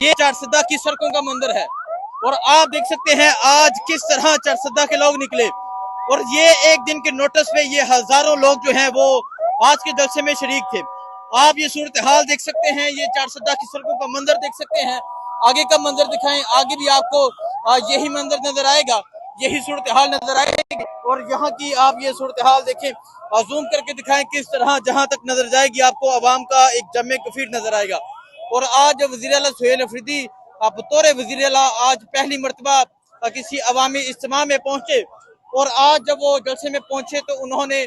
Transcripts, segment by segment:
ये चारसदा की सड़कों का मंदिर है और आप देख सकते हैं आज किस तरह चारसदा के लोग निकले और ये एक दिन के नोटिस पे ये हजारों लोग जो हैं वो आज के जलसे में शरीक थे। आप ये सूरत हाल देख सकते हैं, ये चारसदा की सड़कों का मंदिर देख सकते हैं। आगे का मंदिर दिखाएं, आगे भी आपको यही मंदिर नजर आएगा, यही सूरत हाल नजर आएगी। और यहाँ की आप ये सूरत हाल देखें, जूम करके दिखाएं किस तरह जहां तक नजर जाएगी आपको अवाम का एक जमे कफीर नजर आएगा। और आज वज़ीर आला सुहेल अफरीदी बतौर वज़ीर आला आज पहली मरतबा किसी अवामी इज्तिमा में पहुंचे और आज जब वो जलसे में पहुंचे तो उन्होंने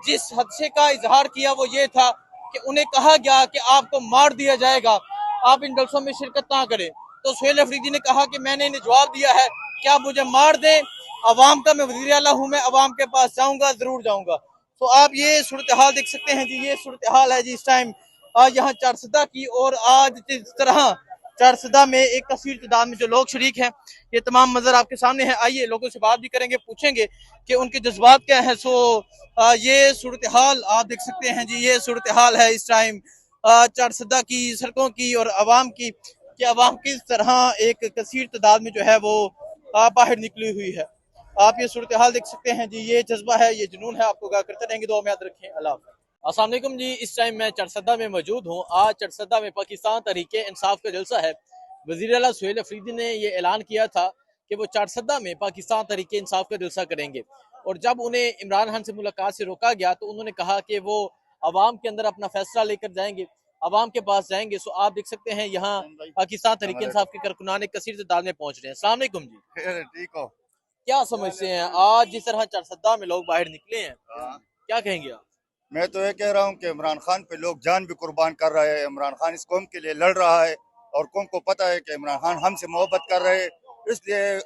जिस हदसे का इजहार किया वो ये था कि उन्हें कहा गया कि आपको मार दिया जाएगा, आप इन जलसों में शिरकत ना करें। तो सुहेल अफरीदी ने कहा कि मैंने इन्हें जवाब दिया है कि आप मुझे मार दें, अवाम का मैं वज़ीर आला हूँ, मैं अवाम के पास जाऊंगा, जरूर जाऊंगा। तो आप ये सूरत हाल देख सकते हैं जी, ये सूरत हाल है जी इस टाइम आज यहाँ चारसदा की। और आज जिस तरह चारसदा में एक कसीर तादाद में जो लोग शरीक हैं, ये तमाम मंजर आपके सामने है। आइए लोगों से बात भी करेंगे, पूछेंगे कि उनके जज्बात क्या है। सो ये सूरत हाल आप देख सकते हैं जी, ये सूरत हाल है इस टाइम चारसदा की सड़कों की और अवाम की, कि अवाम किस तरह एक कसीर तादाद में जो है वो बाहर निकली हुई है। आप ये सूरत हाल देख सकते हैं जी, ये जज्बा है, ये जुनून है, आपको क्या करते रहेंगे। दुआ में याद रखें। अल्लाह हाफ़िज़। अस्सलाम वालेकुम जी, इस टाइम मैं चारसदा में मौजूद हूँ। आज चारसदा में पाकिस्तान तहरीके इंसाफ का जलसा है। वज़ीर आला सुहेल अफरीदी ने ये ऐलान किया था कि वो चारसदा में पाकिस्तान तहरीके इंसाफ का जलसा करेंगे और जब उन्हें इमरान खान से मुलाकात से रोका गया तो उन्होंने कहा कि वो अवाम के अंदर अपना फैसला लेकर जाएंगे, अवाम के पास जाएंगे। सो आप देख सकते हैं यहाँ पाकिस्तान तहरीके इंसाफ के कारकुनान कसीर तादाद में पहुंच रहे हैं। अस्सलाम वालेकुम जी, ठीक हो? क्या समझते हैं आज जिस तरह चारसदा में लोग बाहर निकले हैं, क्या कहेंगे आप? मैं तो ये कह रहा हूँ कि इमरान खान पे लोग जान भी कुर्बान कर रहे हैं। इमरान खान इस कौम के लिए लड़ रहा है और कौम को पता है कि इमरान खान हमसे मोहब्बत कर रहे हैं, इसलिए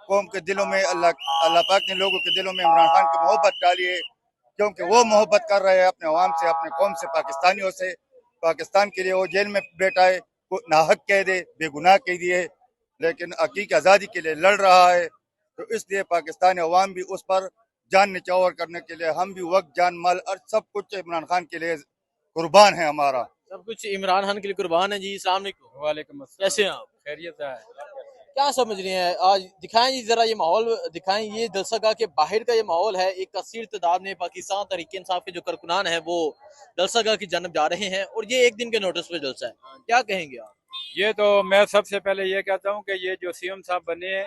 कौम के दिलों में अल्लाह पाक ने लोगों के दिलों में इमरान खान की मोहब्बत डाली है, क्योंकि वो मोहब्बत कर रहे हैं अपने अवाम से, अपने कौम से, पाकिस्तानियों से। पाकिस्तान के लिए वो जेल में बैठा है, नाहक कह दे, बेगुनाह कह दिए, लेकिन हकीकी आज़ादी के लिए लड़ रहा है। तो इसलिए पाकिस्तानी अवाम भी उस पर जान निछावर करने के लिए हम भी वक्त, जान, माल और सब कुछ इमरान खान के लिए कुर्बान है। हमारा सब कुछ इमरान खान के लिए कुर्बान है जी। अस्सलाम वालेकुम। वालेकुम अस्सलाम। कैसे हैं आप? खैरियत है। क्या समझ रहे हैं आज? दिखाएं जी जरा ये माहौल दिखाएं, ये जलसागाह के बाहर का ये माहौल है। एक कसीर तादाद में पाकिस्तान तहरीक इंसाफ के जो कारकुनान है वो जलसागाह की जानब जा रहे हैं और ये एक दिन के नोटिस पे जलसा है, क्या कहेंगे आप? ये तो मैं सबसे पहले ये कहता हूँ कि ये जो सीएम साहब बने हैं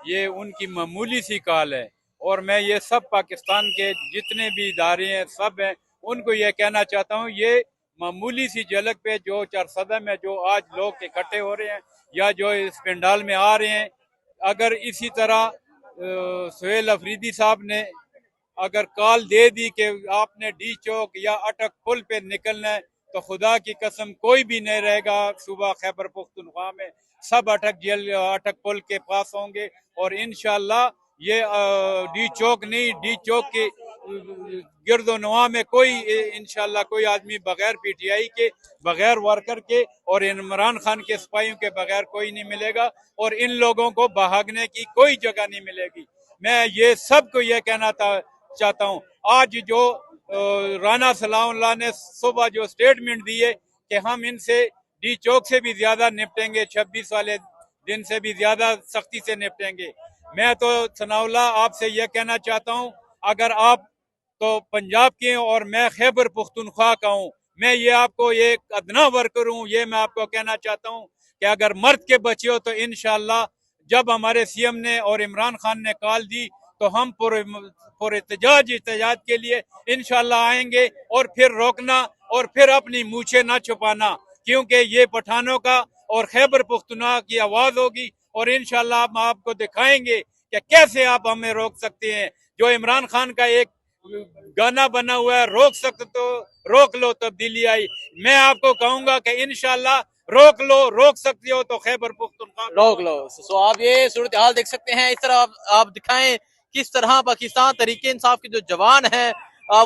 ये उनकी मामूली सी कॉल है और मैं ये सब पाकिस्तान के जितने भी इदारे हैं सब हैं उनको ये कहना चाहता हूँ, ये मामूली सी झलक पे जो चारसदा में जो आज लोग इकट्ठे हो रहे हैं या जो इस पंडाल में आ रहे हैं, अगर इसी तरह सुहेल अफरीदी साहब ने अगर कॉल दे दी कि आपने डी चौक या अटक पुल पे निकलना है तो खुदा की कसम कोई भी नहीं रहेगा सुबह खैबर पुख्तनख्वा में, सब अटक पुल के पास होंगे और इंशाल्लाह ये डी चौक नहीं, डी चौक के गिरदोनवा में कोई इंशाल्लाह कोई आदमी बगैर पीटीआई के, बगैर वर्कर के और इमरान खान के सिपाहियों के बगैर कोई नहीं मिलेगा और इन लोगों को भागने की कोई जगह नहीं मिलेगी। मैं ये सबको ये कहना चाहता हूँ, आज जो राना सलाउल्लाह ने सुबह जो स्टेटमेंट दिए कि हम इनसे डी चौक से भी ज्यादा निपटेंगे, 26 वाले दिन से भी ज्यादा सख्ती से निपटेंगे। मैं तो सनाउल्लाह आपसे यह कहना चाहता हूँ, अगर आप तो पंजाब के और मैं खैबर पुख्तनख्वा का हूँ, मैं ये आपको एक अदना वर्कर हूँ, ये मैं आपको कहना चाहता हूँ कि अगर मर्द के बचे हो तो इंशाल्लाह जब हमारे सीएम ने और इमरान खान ने कॉल दी तो हम पूरे एहतजाज के लिए इंशाल्लाह आएंगे और फिर रोकना और फिर अपनी मूछें ना छुपाना, क्योंकि ये पठानों का और खैबर पुख्तनख्वा की आवाज होगी और इंशाल्लाह हम आपको दिखाएंगे कि कैसे आप हमें रोक सकते हैं। जो इमरान खान का एक गाना बना हुआ है, रोक सकते तो रोक लो तब्दीली आई, मैं आपको कहूंगा कि इंशाल्लाह रोक लो, रोक सकते हो तो खैबर पुख्तनख्वा रोक लो। सो आप ये सूरत हाल देख सकते हैं, इस तरह आप दिखाएं किस तरह पाकिस्तान तहरीके इंसाफ के जो जवान हैं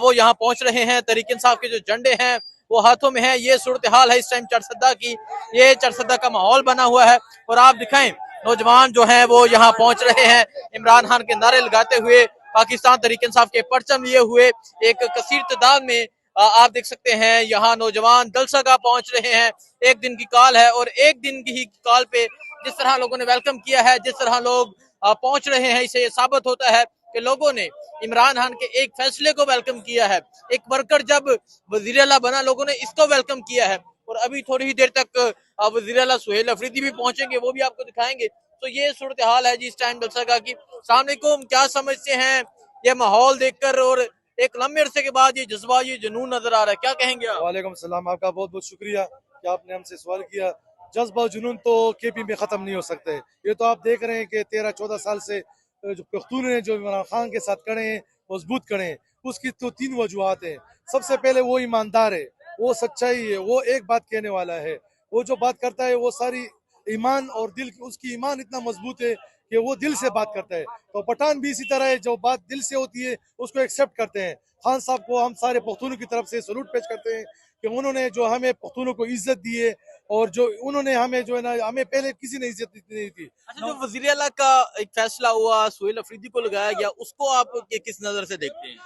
वो यहाँ पहुंच रहे हैं, तहरीके इंसाफ के जो झंडे हैं वो हाथों में है। ये सूरत हाल है इस टाइम चारसदा की, ये चारसदा का माहौल बना हुआ है और आप दिखाएं नौजवान जो हैं वो यहाँ पहुंच रहे हैं इमरान खान के नारे लगाते हुए, पाकिस्तान तहरीके इंसाफ के परचम लिए हुए एक कसीर तादाद में आप देख सकते हैं यहाँ नौजवान दलसगा पहुंच रहे हैं। एक दिन की कॉल है और एक दिन की ही कॉल पे जिस तरह लोगों ने वेलकम किया है, जिस तरह लोग पहुंच रहे हैं, इससे ये साबित होता है कि लोगों ने इमरान खान के एक फैसले को वेलकम किया है। एक वर्कर जब वजीर आला बना, लोगों ने इसको वेलकम किया है। और अभी थोड़ी ही देर तक वजीर आला सुहेल अफरीदी भी पहुंचेंगे, वो भी आपको दिखाएंगे। तो ये सूरत हाल है जी इस टाइम दलसगा की। सामने क्या समझते हैं ये माहौल देखकर, और एक लंबे अरसे के बाद ये जज्बा, ये जुनून नजर आ रहा है, क्या कहेंगे आप? वालेकुम सलाम, आपका बहुत बहुत शुक्रिया कि आपने हमसे सवाल किया। जज्बा जुनून तो केपी में ख़त्म नहीं हो सकते। ये तो आप देख रहे हैं कि 13-14 साल से जो पख्तून हैं जो इमरान खान के साथ खड़े हैं, मजबूत खड़े हैं। उसकी तो 3 वजूहत हैं। सबसे पहले वो ईमानदार है, वो सच्चाई है, वो एक बात कहने वाला है। वो जो बात करता है वो सारी ईमान और दिल, उसकी ईमान इतना मजबूत है कि वो दिल से बात करता है। तो पठान भी इसी तरह है, जो बात दिल से होती है उसको एक्सेप्ट करते हैं। खान साहब को हम सारे पख्तूनों की तरफ से सलूट पेश करते हैं कि उन्होंने जो हमें पख्तूनों को इज्जत दी है, और जो उन्होंने हमें जो है ना, हमें पहले किसी ने इज्जत नहीं दी। अच्छा, जो वजीर आला का एक फैसला हुआ, सुहेल अफरीदी को लगाया गया, उसको आप किस नजर से देखते हैं?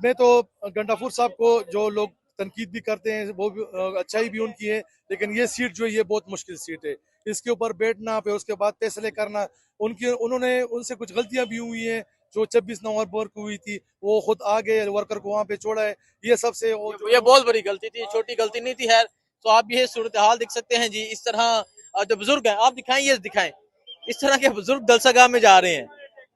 मैं तो गंडाफुर साहब को जो लोग तनकीद भी करते हैं वो भी अच्छाई भी उनकी है, लेकिन ये सीट जो है ये बहुत मुश्किल सीट है। इसके ऊपर बैठना, फिर उसके बाद फैसले करना, उन्होंने उनसे कुछ गलतियां भी हुई हैं जो 26 नवंबर को हुई थी। वो खुद आ गए, वर्कर को वहां पे छोड़ा है। ये सबसे ये बहुत बड़ी गलती थी, छोटी गलती नहीं थी। खैर, तो आप ये सूरत हाल देख सकते हैं जी। इस तरह जो बुजुर्ग हैं, आप दिखाएं, ये दिखाएं, इस तरह के बुजुर्ग दलसगा में जा रहे हैं।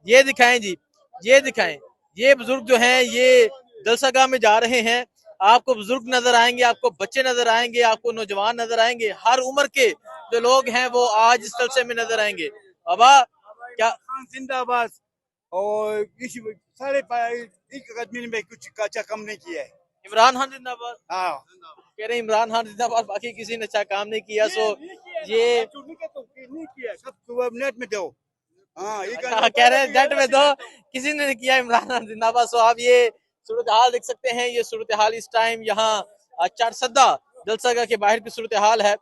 ये दिखाएं जी, ये दिखाएं, ये बुजुर्ग जो हैं ये दलसगा में जा रहे हैं। आपको बुजुर्ग नजर आएंगे, आपको बच्चे नजर आएंगे, आपको नौजवान नजर आएंगे, हर उम्र के जो लोग हैं वो आज इस जलसे में नजर आएंगे। बाबा क्या जिंदाबाद। और सारे एक आदमी ने कुछ अच्छा काम नहीं किया है। इमरान खान जिंदाबाद हाँ, कह रहे हैं, इमरान खान जिंदाबाद, बाकी किसी ने अच्छा काम नहीं किया। सो ये नहीं किया, सब नेट में दो। हाँ, ये कह रहे हैं जट में दो, किसी ने नहीं किया, इमरान खान जिंदाबाद। सो आप ये सूरत हाल देख सकते हैं। ये सूरत हाल इस टाइम यहाँ चारसद्दा दलसगा के बाहर की सूरत हाल है।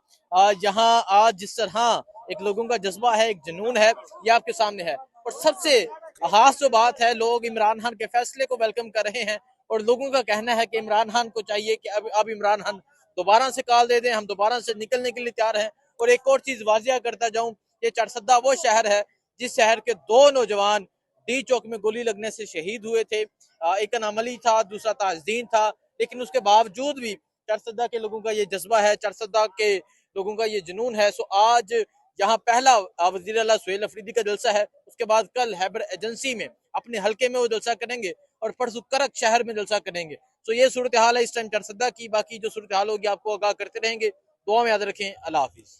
यहाँ आज जिस तरह एक लोगों का जज्बा है, एक जुनून है, ये आपके सामने है। और सबसे खास जो बात है, लोग इमरान खान के फैसले को वेलकम कर रहे हैं। और लोगों का कहना है कि इमरान खान को चाहिए कि अब इमरान खान दोबारा से कॉल दे दें, हम दोबारा से निकलने के लिए तैयार हैं। और एक और चीज वाजिया करता जाऊं, ये चारसद्दा वो शहर है जिस शहर के 2 नौजवान डी चौक में गोली लगने से शहीद हुए थे। एक नाम अली था, दूसरा ताजदीन था। लेकिन उसके बावजूद भी चारसद्दा के लोगों का ये जज्बा है, चारसद्दा के लोगों का ये जुनून है। सो आज यहाँ पहला वजीर आला सुहेल अफरीदी का जलसा है। उसके बाद कल हैबर एजेंसी में अपने हल्के में वो जलसा करेंगे और परसों करक शहर में जलसा करेंगे। तो ये सूरत हाल है इस टाइम चारसद्दा की। बाकी जो सूरत हाल होगी आपको आगाह करते रहेंगे। दुआ में याद रखें। अल्लाह हाफिज।